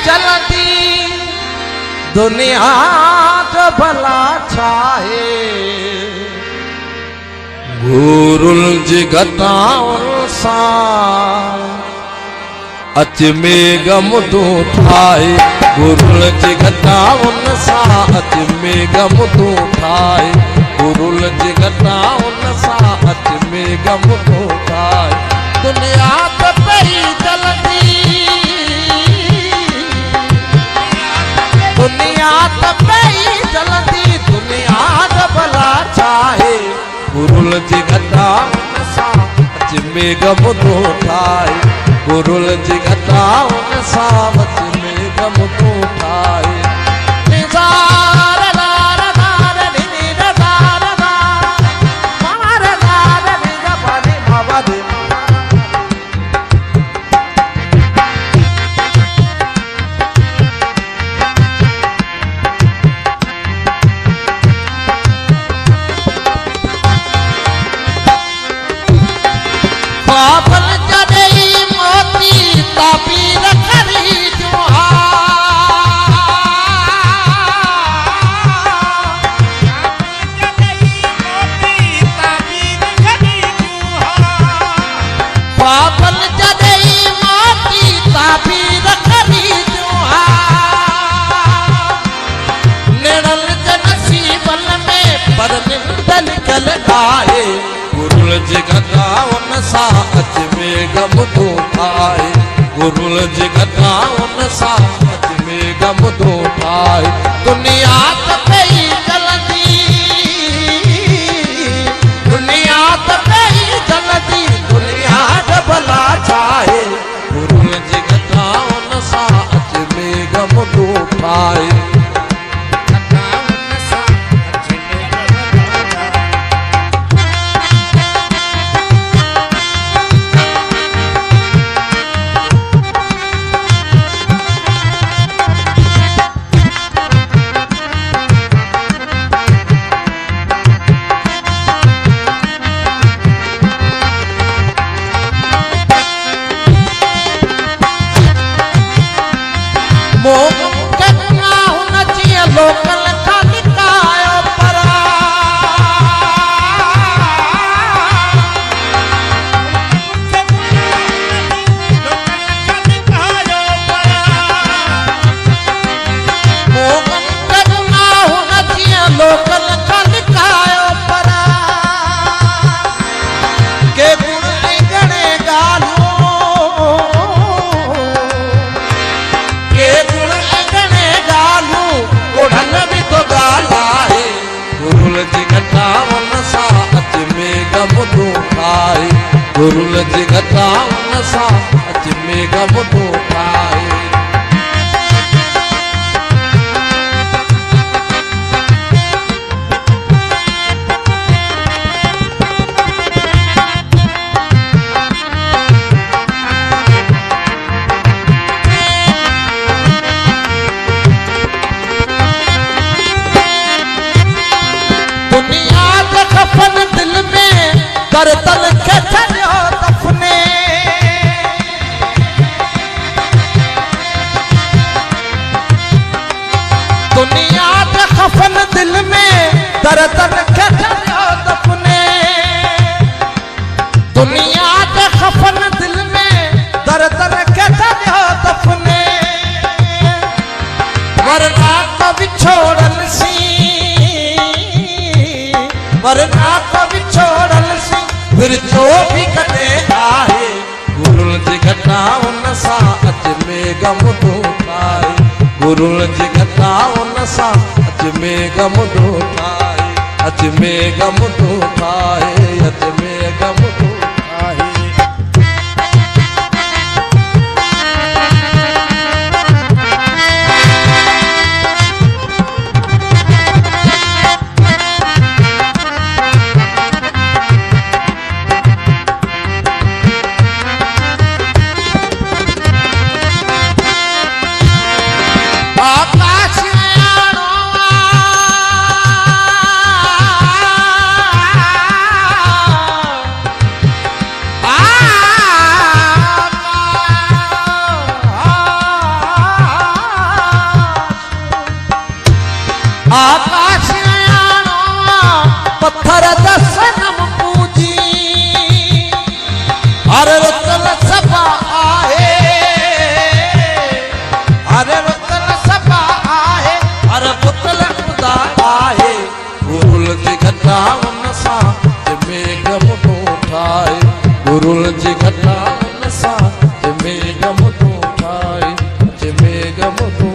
चलती दुनिया जो भला छाए गुरुल जिगताउन सा अच में गम तू ठाए गुरुल जिगताउन सा अच में गम तू ठाए गुरुल जिगताउन सा अच में गम तू ठाए दुनिया तो पई चलती दुनिया तो पई चलती दुनिया जो भला छाए गुरुल जिगताउन सा अच में गम तू ठाए गुरुल जिगताउन सा अच में गम तू ठाए पापल जड़ई मोती तापीर करी जुहा पापल जड़ई मोती तापीर करी जुहा निरल नसीबन में पर निंदल कल गाए गुरुल जिगताउन सा अच में गम तू ठाए गुरुल जिगताउन सा अच में गम तू ठाए दुनिया तो पई चलती दुनिया तो पई चलती दुनिया जो भला छाए गुरुल जिगताउन सा अच में गम तू ठाए लोकल खालिकायो परा मोगन करुणा होना चाहिए लोकल खालिकायो परा के गुण गणे गालो के गुण गणे गालो ओढ़न भी तो गाला है गुरुल जिगताउन सा अच में गम तू ठाए गुरुल जिगताउन सा अच में गम तू ठाए दुनिया के खफन दिल में करतल के छड़ो दफने दुनिया के खफन दिल में करतल के छड़ो दफने दुनिया के खफन दिल में करतल के छड़ो दफने वरना कभी छोड़ल सी वरना कभी छोड़ल सी फिर जो भी कटे आए गुरुल जिगताउन सा अच में गम तू ठाए गुरुल जिगताउन सा अच में गम तू ठाए अच में गम तू ठाए अच में गम तू ठाए आकाश आयाणो पत्थर दसनम पूजी अरे रुतल सफा आहे अरे रुतल सफा आहे अरे पुतल खुदा आहे गुरुल जी घटाउन सां मेघ मुठो ठाहे गुरुल जी घटाउन सां मेघ मुठो ठाहे मेघ मुठो